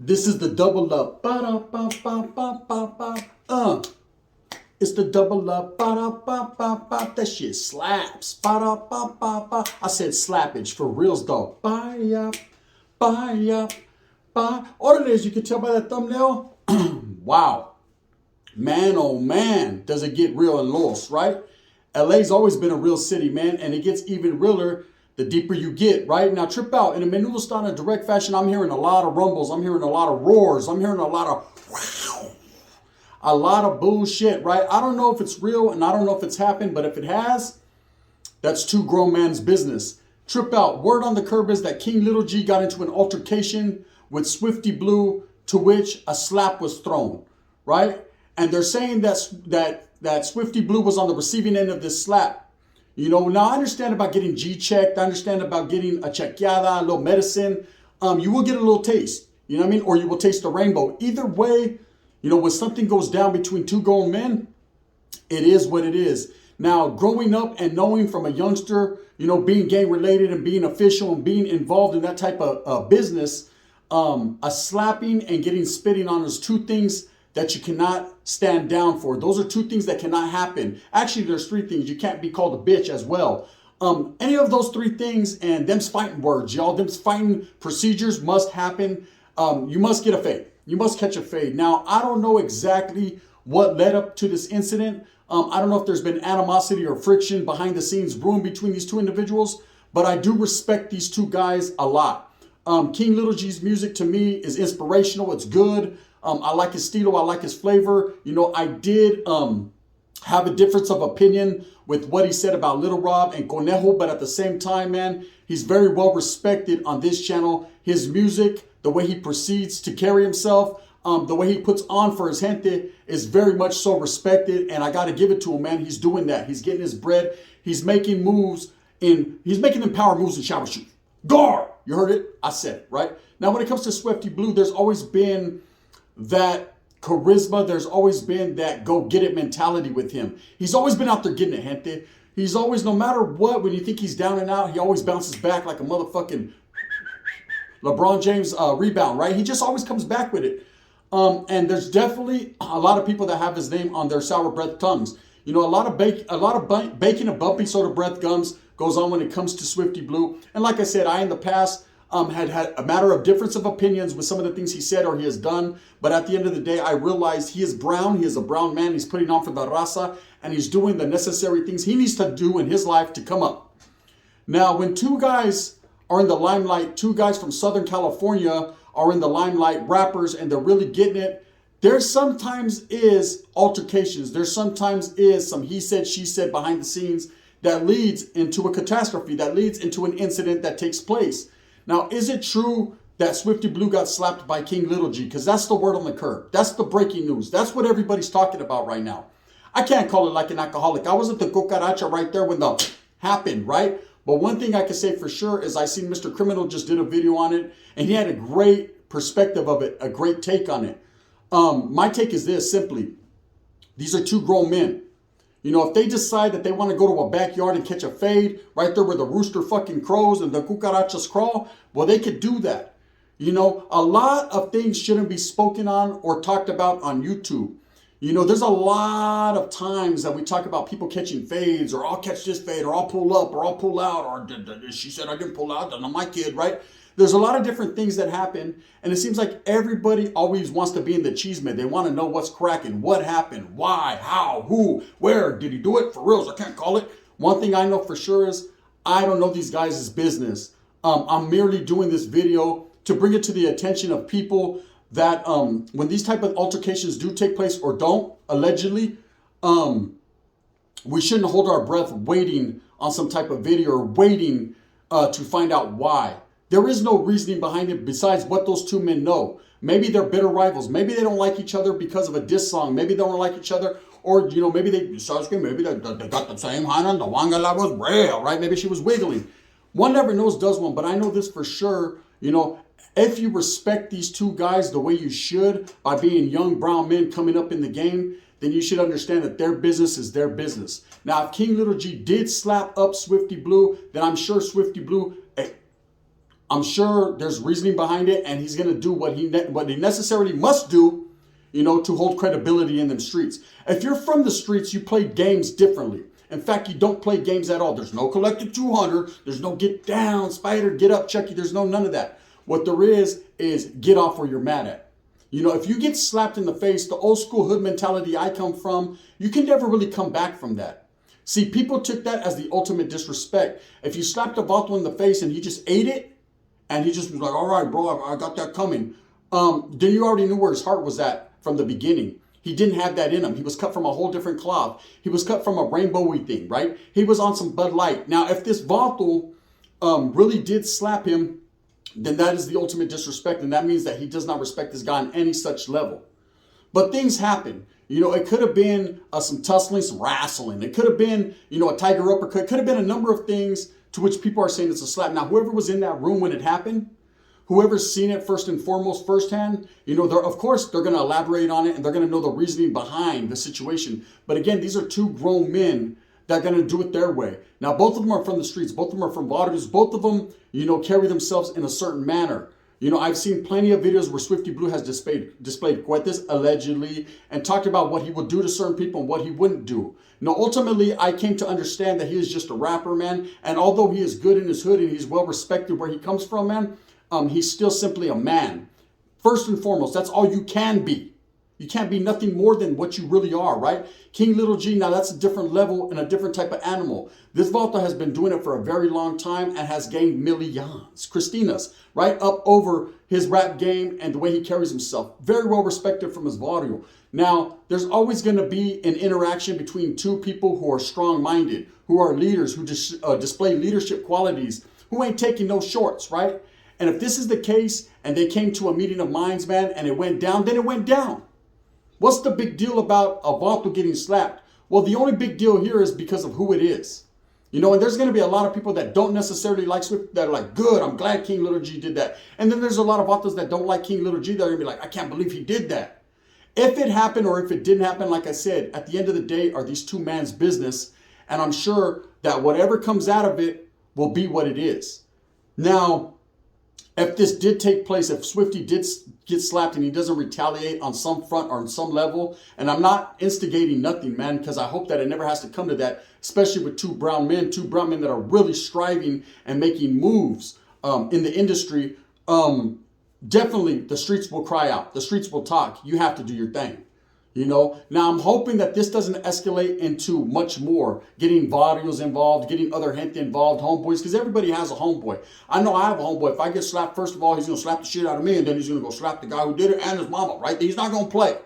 This is the double up. It's the double up. That shit slaps. I said slappage for reals though. Order as you can tell by that thumbnail. Wow. Man, oh man, does it get real in Los, right? LA's always been a real city, man, and it gets even realer the deeper you get, right? Now, trip out. In a menudo style, in a direct fashion, I'm hearing a lot of rumbles. I'm hearing a lot of roars. I'm hearing a lot of wow. A lot of bullshit, right? I don't know if it's real and I don't know if it's happened, but if it has, that's two grown men's business. Trip out. Word on the curb is that King Little G got into an altercation with Swifty Blue, to which a slap was thrown, right? And they're saying that Swifty Blue was on the receiving end of this slap. You know, now I understand about getting G-checked. I understand about getting a chequeada, a little medicine. You will get a little taste, you know what I mean? Or you will taste the rainbow. Either way, you know, when something goes down between two grown men, it is what it is. Now, growing up and knowing from a youngster, you know, being gang related and being official and being involved in that type of business, a slapping and getting spitting on is two things that you cannot stand down for. Those are two things that cannot happen. Actually, there's three things. You can't be called a bitch as well. Any of those three things and them's fighting words, y'all. Them's fighting procedures must happen. You must get a fade. You must catch a fade. Now, I don't know exactly what led up to this incident. I don't know if there's been animosity or friction behind the scenes brewing between these two individuals, but I do respect these two guys a lot. King Little G's music to me is inspirational. It's good. I like his stilo. I like his flavor. You know, I did have a difference of opinion with what he said about Little Rob and Conejo, but at the same time, man, he's very well respected on this channel. His music, the way he proceeds to carry himself, the way he puts on for his gente is very much so respected, and I got to give it to him, man. He's doing that. He's getting his bread. He's making moves he's making them power moves in shower shoes. Guard! You heard it? I said it, right? Now, when it comes to Swifty Blue, there's always been that charisma. There's always been that go get it mentality with him. He's always been out there getting it, gente. He's always, no matter what, when you think he's down and out, he always bounces back like a motherfucking LeBron James rebound, right? He just always comes back with it. And there's definitely a lot of people that have his name on their sour breath tongues. You know, a lot of baking and bumpy soda breath gums goes on when it comes to Swifty Blue. And like I said, I in the past had a matter of difference of opinions with some of the things he said or he has done. But at the end of the day, I realized he is brown. He is a brown man. He's putting on for the raza, and he's doing the necessary things he needs to do in his life to come up. Now, when two guys are in the limelight, two guys from Southern California are in the limelight, rappers, and they're really getting it, there sometimes is altercations. There sometimes is some he said, she said behind the scenes that leads into a catastrophe, that leads into an incident that takes place. Now, is it true that Swifty Blue got slapped by King Little G? Because that's the word on the curb. That's the breaking news. That's what everybody's talking about right now. I can't call it like an alcoholic. I wasn't the cucaracha right there when the happened, right? But one thing I can say for sure is I seen Mr. Criminal just did a video on it, and he had a great perspective of it, a great take on it. My take is this, simply. These are two grown men. You know, if they decide that they want to go to a backyard and catch a fade right there where the rooster fucking crows and the cucarachas crawl, well, they could do that. You know, a lot of things shouldn't be spoken on or talked about on YouTube. You know, there's a lot of times that we talk about people catching fades, or I'll catch this fade, or I'll pull up, or I'll pull out, or she said I didn't pull out, that's not my kid, right? There's a lot of different things that happen, and it seems like everybody always wants to be in the cheeseman. They want to know what's cracking, what happened, why, how, who, where, did he do it? For reals, I can't call it. One thing I know for sure is I don't know these guys' business. I'm merely doing this video to bring it to the attention of people that when these type of altercations do take place or don't, allegedly, we shouldn't hold our breath waiting on some type of video or waiting to find out why. There is no reasoning behind it besides what those two men know. Maybe they're bitter rivals. Maybe they don't like each other because of a diss song. Maybe they don't like each other, Or, you know, maybe maybe they got the same hand, the one that was real, right? Maybe she was wiggling. One never knows, does one, but I know this for sure, you know, if you respect these two guys the way you should by being young brown men coming up in the game, then you should understand that their business is their business. Now, if King Little G did slap up Swifty Blue, then I'm sure Swifty Blue, I'm sure there's reasoning behind it, and he's going to do what he necessarily must do, you know, to hold credibility in them streets. If you're from the streets, you play games differently. In fact, you don't play games at all. There's no collected 200. There's no get down, Spider, get up, Chucky. There's none of that. What there is get off where you're mad at. You know, if you get slapped in the face, the old school hood mentality I come from, you can never really come back from that. See, people took that as the ultimate disrespect. If you slapped a vato in the face and he just ate it, and he just was like, all right, bro, I got that coming. Then you already knew where his heart was at from the beginning. He didn't have that in him. He was cut from a whole different cloth. He was cut from a rainbowy thing, right? He was on some Bud Light. Now, if this vato really did slap him, then that is the ultimate disrespect. And that means that he does not respect this guy on any such level. But things happen. You know, it could have been some tussling, some wrestling. It could have been, you know, a tiger uppercut. It could have been a number of things to which people are saying it's a slap. Now, whoever was in that room when it happened, whoever's seen it first and foremost, firsthand, you know, of course, they're going to elaborate on it and they're going to know the reasoning behind the situation. But again, these are two grown men that are going to do it their way. Now, both of them are from the streets. Both of them are from Waters. Both of them, you know, carry themselves in a certain manner. You know, I've seen plenty of videos where Swifty Blue has displayed cohetes allegedly and talked about what he would do to certain people and what he wouldn't do. Now, ultimately, I came to understand that he is just a rapper, man. And although he is good in his hood and he's well respected where he comes from, man, he's still simply a man. First and foremost, that's all you can be. You can't be nothing more than what you really are, right? King Little G, now that's a different level and a different type of animal. This Volta has been doing it for a very long time and has gained millions, Christina's, right? Up over his rap game and the way he carries himself. Very well respected from his audio. Now, there's always going to be an interaction between two people who are strong-minded, who are leaders, who display leadership qualities, who ain't taking no shorts, right? And if this is the case and they came to a meeting of minds, man, and it went down, then it went down. What's the big deal about a vato getting slapped? Well, the only big deal here is because of who it is. You know, and there's going to be a lot of people that don't necessarily like Swift that are like, good, I'm glad King Little G did that. And then there's a lot of vatos that don't like King Little G that are going to be like, I can't believe he did that. If it happened or if it didn't happen, like I said, at the end of the day, are these two men's business. And I'm sure that whatever comes out of it will be what it is. Now, if this did take place, if Swifty did get slapped and he doesn't retaliate on some front or on some level, and I'm not instigating nothing, man, because I hope that it never has to come to that, especially with two brown men that are really striving and making moves in the industry. Definitely the streets will cry out. The streets will talk. You have to do your thing. You know, now I'm hoping that this doesn't escalate into much more, getting varios involved, getting other gente involved, homeboys, because everybody has a homeboy. I know I have a homeboy. If I get slapped, first of all, he's going to slap the shit out of me, and then he's going to go slap the guy who did it and his mama, right? He's not going to play.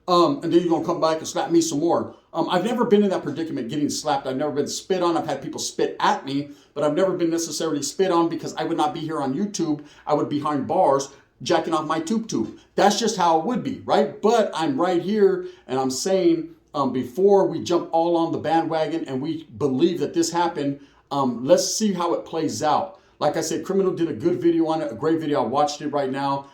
And then he's going to come back and slap me some more. I've never been in that predicament, getting slapped. I've never been spit on. I've had people spit at me, but I've never been necessarily spit on because I would not be here on YouTube. I would be behind bars, jacking off my tube. That's just how it would be, right? But I'm right here and I'm saying before we jump all on the bandwagon and we believe that this happened, let's see how it plays out. Like I said, Criminal did a good video on it, a great video. I watched it right now.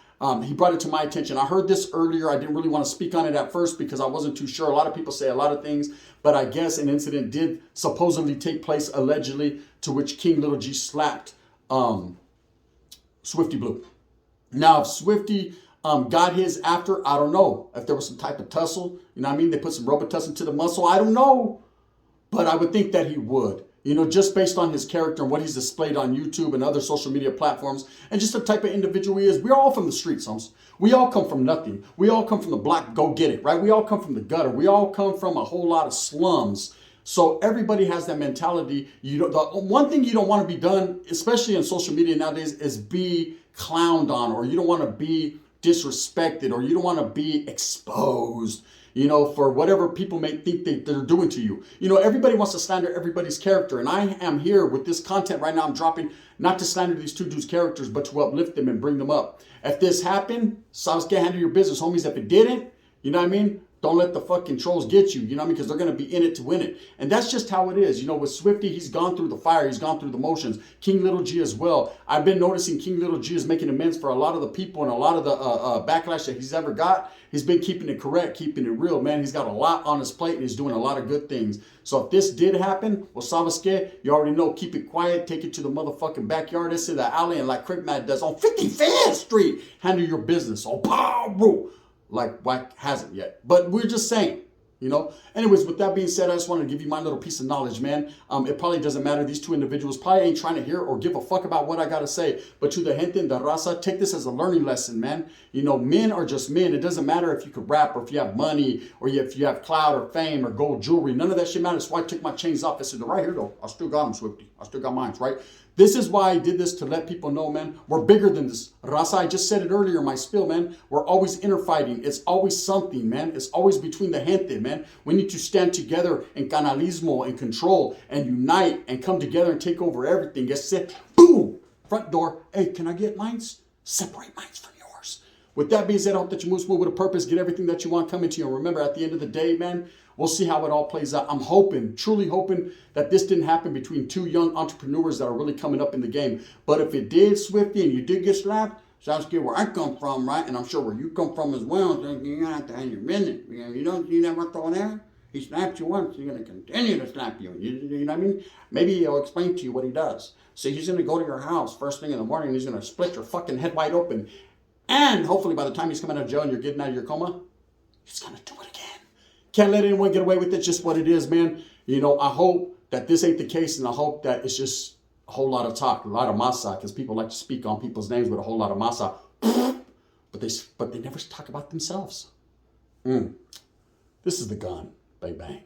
He brought it to my attention. I heard this earlier. I didn't really want to speak on it at first because I wasn't too sure. A lot of people say a lot of things, but I guess an incident did supposedly take place allegedly to which King Little G slapped Swifty Blue. Now, if Swifty got his after, I don't know. If there was some type of tussle, you know what I mean? They put some Robitussin to the muscle. I don't know. But I would think that he would. You know, just based on his character and what he's displayed on YouTube and other social media platforms and just the type of individual he is. We're all from the streets, homes. We all come from nothing. We all come from the block, go get it, right? We all come from the gutter. We all come from a whole lot of slums. So everybody has that mentality. The one thing you don't want to be done, especially in social media nowadays, is be clowned on, or you don't want to be disrespected, or you don't want to be exposed, you know, for whatever people may think they're doing to you. You know, everybody wants to slander everybody's character. And I am here with this content right now. I'm dropping not to slander these two dudes' characters, but to uplift them and bring them up. If this happened, Sasuke, handle your business, homies. If it didn't, you know what I mean? Don't let the fucking trolls get you, you know what I mean? Because they're going to be in it to win it. And that's just how it is. You know, with Swifty, he's gone through the fire. He's gone through the motions. King Little G as well. I've been noticing King Little G is making amends for a lot of the people and a lot of the backlash that he's ever got. He's been keeping it correct, keeping it real, man. He's got a lot on his plate and he's doing a lot of good things. So if this did happen, well, Savaske, you already know, keep it quiet. Take it to the motherfucking backyard. This is the alley, and like Crip Matt does on 55th Street, handle your business. Oh, pow, bro. Like Wack hasn't yet. But we're just saying, you know. Anyways, with that being said, I just want to give you my little piece of knowledge, man. It probably doesn't matter. These two individuals probably ain't trying to hear or give a fuck about what I got to say. But to the gente and the raza, take this as a learning lesson, man. You know, men are just men. It doesn't matter if you could rap or if you have money or if you have clout or fame or gold jewelry. None of that shit matters. That's why I took my chains off. I said, right here, though. I still got them, Swifty. I still got mine, right? This is why I did this, to let people know, man, we're bigger than this. Raza, I just said it earlier in my spiel, man. We're always interfighting. It's always something, man. It's always between the gente, man. We need to stand together in canalismo and control and unite and come together and take over everything. Get set, boom, front door. Hey, can I get mines? Separate mines from yours. With that being said, I hope that you move smooth with a purpose, get everything that you want coming to you. And remember, at the end of the day, man, we'll see how it all plays out. I'm hoping, truly hoping, that this didn't happen between two young entrepreneurs that are really coming up in the game. But if it did, Swifty, and you did get slapped, sounds good where I come from, right? And I'm sure where you come from as well. So you're going to have to handle your business. You don't see that what's going there? He slapped you once, he's going to continue to slap you. You know what I mean? Maybe he'll explain to you what he does. So he's going to go to your house first thing in the morning, and he's going to split your fucking head wide open. And hopefully by the time he's coming out of jail and you're getting out of your coma, he's going to do it again. Can't let anyone get away with it. Just what it is, man. You know, I hope that this ain't the case, and I hope that it's just a whole lot of talk, a lot of masa, because people like to speak on people's names with a whole lot of masa. But they never talk about themselves. This is the gun. Bang, bang.